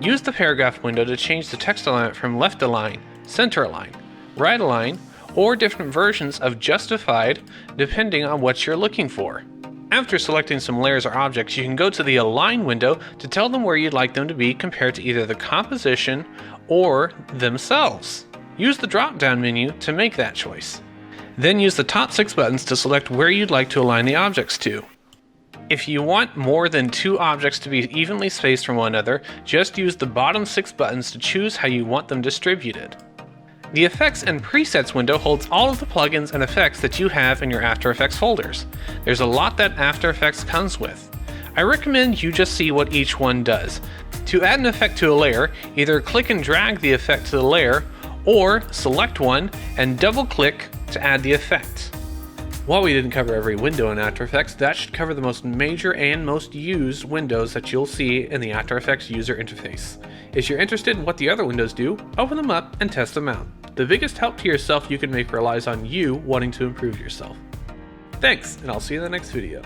Use the paragraph window to change the text alignment from left align, center align, right align, or different versions of justified depending on what you're looking for. After selecting some layers or objects, you can go to the Align window to tell them where you'd like them to be compared to either the composition or themselves. Use the drop-down menu to make that choice. Then use the top 6 buttons to select where you'd like to align the objects to. If you want more than 2 objects to be evenly spaced from one another, just use the bottom 6 buttons to choose how you want them distributed. The Effects and Presets window holds all of the plugins and effects that you have in your After Effects folders. There's a lot that After Effects comes with. I recommend you just see what each one does. To add an effect to a layer, either click and drag the effect to the layer, or select one and double-click to add the effect. While we didn't cover every window in After Effects, that should cover the most major and most used windows that you'll see in the After Effects user interface. If you're interested in what the other windows do, open them up and test them out. The biggest help to yourself you can make relies on you wanting to improve yourself. Thanks, and I'll see you in the next video.